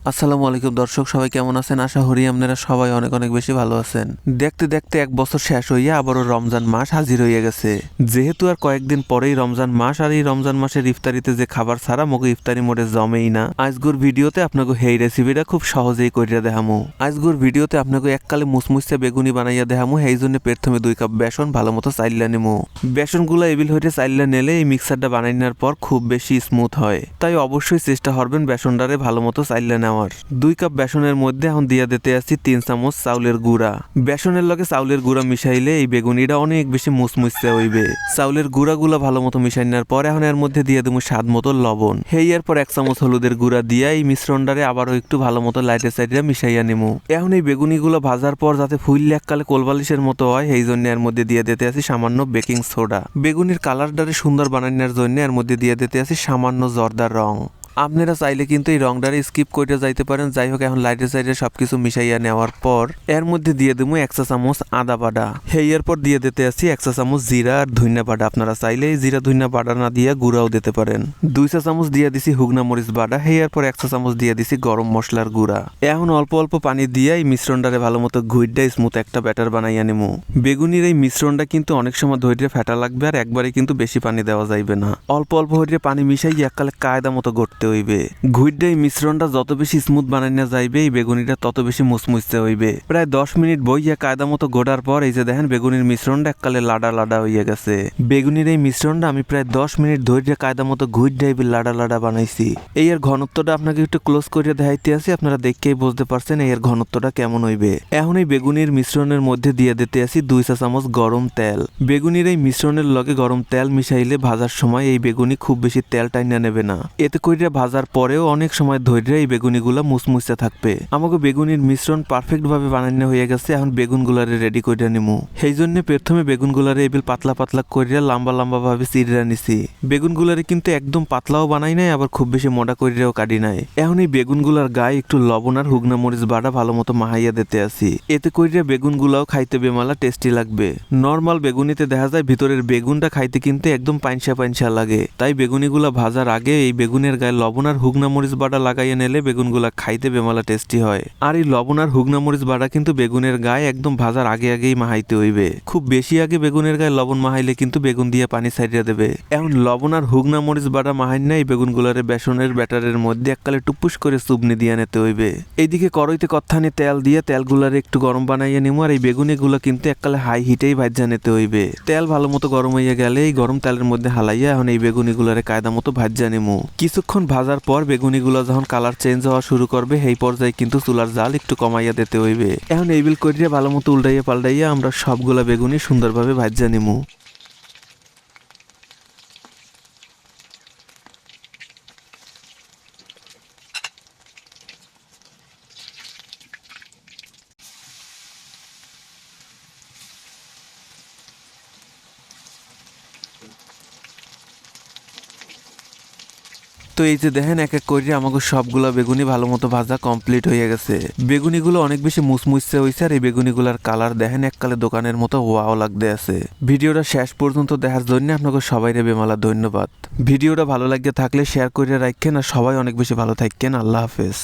আসসালামু আলাইকুম দর্শক, সবাই কেমন আছেন? আশা করি আপনারা সবাই অনেক অনেক বেশি ভালো আছেন। দেখতে দেখতে এক বছর শেষ হইয়া আবারও রমজান মাস হাজির হইয়া গেছে। যেহেতু আর কয়েকদিন পরেই রমজান মাস, আর এই রমজান মাসের ইফতারিতে যে খাবার ছাড়া মগে ইফতারি মোড়ে জমেই না। আজগুর ভিডিওতে আপনাকে হেই রেসিপিটা খুব সহজেই করিয়া দেখামু। আজগুর ভিডিওতে আপনাকে এককালে মুসমুসে বেগুনি বানাইয়া দেখামু। সেই জন্য প্রথমে 2 কাপ বেসন ভালো মতো চাইলা নিমু। বেসনগুলো এবিল হইতে চাইলা নিলে এই মিক্সারটা বানাই নেওয়ার পর খুব বেশি স্মুথ হয়, তাই অবশ্যই চেষ্টা করবেন বেসনটারে ভালো মতো চাইলা নেওয়ার। 2 কাপ বেসনের মধ্যে এখন দিয়া দিতে আসছি 3 চামচ চাউলের গুঁড়া। বেসনের লগে চাউলের গুঁড়া মিশাইলে এই বেগুনিটা অনেক বেশি মুসমুসে হইবে। চাউলের গুঁড়াগুলা ভালো মতো মিশাই নেওয়ার পর এখন এর মধ্যে দিয়ে দেবো স্বাদ মতো লবণ। এরপর 1 চামচ হলুদের গুঁড়া দিয়া এই মিশ্রণটারে আবারও একটু ভালো মতো লাইটে সাইডে মিশাইয়া নিমু। এখন এই বেগুনিগুলো ভাজার পর যাতে ফুললে এককালে কোলবালিশের মতো হয়, সেই জন্য এর মধ্যে দিয়ে দিতে আসি সামান্য বেকিং সোডা। বেগুনির কালারটারে সুন্দর বানানোর জন্য এর মধ্যে দিয়ে দিতে আসি সামান্য জর্দার রং। আপনারা চাইলে কিন্তু এই রংটারে স্কিপ করে যাইতে পারেন। যাই হোক, এখন লাইটের সাইডে সবকিছু মিশাইয়া নেওয়ার পর এর মধ্যে দিয়ে দেবো 1 চা চামচ আদা বাটা। এরপর দিয়ে দিতে আসছি 1 চা চামচ জিরা আর ধনিয়া বাটা। আপনারা চাইলে এই জিরা ধনিয়া বাটা না দিয়ে গুঁড়াও দিতে পারেন। 2 চা চামচ দিয়ে দিছি হুগনা মরিচ বাটা। এরপর 1 চা চামচ দিয়ে দিছি গরম মশলার গুঁড়া। এখন অল্প অল্প পানি দিয়ে এই মিশ্রণটারে ভালো মতো ঘুইডা স্মুথ একটা ব্যাটার বানাইয়া নেবো। বেগুনির এই মিশ্রণটা কিন্তু অনেক সময় ধৈর্য ফেটা লাগবে, আর একবারে কিন্তু বেশি পানি দেওয়া যাইবে না। অল্প অল্প হইলে পানি মিশাই এককালে কায়দা মতো গড়তে হইবে। ঘুইডা এই মিশ্রণটা যত বেশি স্মুথ বানাইনা যাইবে, এই বেগুনিটা তত বেশি মুসমুসে হইবে। প্রায় 10 মিনিট বইয়া কায়দা মতো গোড়ার পর এই যে দেখেন বেগুনির মিশ্রণটা এককালে লাডা লাডা হইয়া গেছে। বেগুনির এই মিশ্রণটা আমি প্রায় 10 মিনিট ধৈর্য কায়দা মতো ঘুইডা এই লাডা লাডা বানাইছি। এই এর ঘনত্বটা আপনাকে একটু ক্লোজ করে দেখাইতে আসি, আপনারা দেখেই বুঝতে পারছেন এই এর ঘনত্বটা কেমন হইবে। এখন এই বেগুনির মিশ্রণের মধ্যে দিয়ে দিতে আসি 2 চা চামচ গরম তেল। বেগুনির এই মিশ্রণের লগে গরম তেল মিশাইলে ভাজার সময় এই বেগুনি খুব বেশি তেল টাইনা নেবে না। এতে কইরা ভাজার পরেও অনেক সময় ধৈর্য এই বেগুনিগুলা মুসমুসে থাকবে। আমাকে বেগুনির মিশ্রণ পারফেক্ট ভাবে বানানো হয়ে গেছে। এখন বেগুনগুলারে রেডি করে নিমু। সেই জন্য প্রথমে বেগুনগুলারে এবিল পাতলা পাতলা করিয়া লম্বা লম্বা ভাবে চিড়া নিছি। বেগুনগুলারে কিন্তু একদম পাতলাও বানাই নাই, আবার খুব বেশি মোটা করিয়াও কাটি নাই। এখন এই বেগুনগুলার গায়ে একটু লবণ আর হুগনা মরিচ বাটা ভালো মতো মাহাইয়া দিতে আসি। এতে করিয়া বেগুনগুলাও খাইতে বেমালা টেস্টি লাগবে। নর্মাল বেগুনিতে দেখা যায় ভিতরের বেগুনটা খাইতে কিন্তু একদম পাইনসা পাইনসা লাগে, তাই বেগুনিগুলা ভাজার আগে এই বেগুনের গায়ে লবণ আর হুগনা মরিচ বাটা লাগাইয়া নিলে বেগুনগুলা খাইতে বেমালা টেস্টি হয়। আর এই লবণ আর হুগনা মরিচ বাটা কিন্তু বেগুনের গায়ে একদম ভাজার আগে আগেই মাহাইতে হইবে। খুব বেশি আগে বেগুনের গায়ে লবণ মাহাইলে কিন্তু বেগুন দিয়ে পানি ছাইড়িয়া দেবে। এখন লবণ আর হুগনা মরিচ বাটা মাহাই না এই বেগুনগুলারে বেসনের ব্যাটারের মধ্যে এককালে টুপুস করে চুবনি দিয়ে নিতে হইবে। এইদিকে কড়াইতে কত্থানি তেল দিয়ে তেলগুলারে একটু গরম বানাইয়া নিমু। আর এই বেগুনিগুলা কিন্তু এককালে হাই হিটেই ভাজা নিতে হইবে। তেল ভালো মতো গরম হইয়া গেলে এই গরম তেলের মধ্যে হালাইয়া এখন এই বেগুনিগুলারে কায়দা মতো ভাজা নিমু। কিছুক্ষণ ভাজার পর বেগুনিগুলা যখন কালার চেঞ্জ হওয়া শুরু করবে, সেই পর্যায়ে কিন্তু চুলার জাল একটু কমাইয়া দিতে হইবে। এখন এইবিল করিয়া ভালো মতো উল্টাইয়া পাল্টাইয়া আমরা সবগুলা বেগুনি সুন্দরভাবে ভাজা নিমু। তো এই যে দেখেন এক এক করে আমাকে সবগুলা বেগুনি ভালো মতো ভাজা কমপ্লিট হয়ে গেছে। বেগুনিগুলো অনেক বেশি মুসমুসে হয়েছে, আর এই বেগুনিগুলার কালার দেখেন এককালে দোকানের মতো ওয়াও লাগতে আছে। ভিডিওটা শেষ পর্যন্ত দেখার জন্য আপনাকে সবাইরে বেমালা ধন্যবাদ। ভিডিওটা ভালো লাগে থাকলে শেয়ার করে রাখেন, আর সবাই অনেক বেশি ভালো থাকেন। আল্লাহ হাফেজ।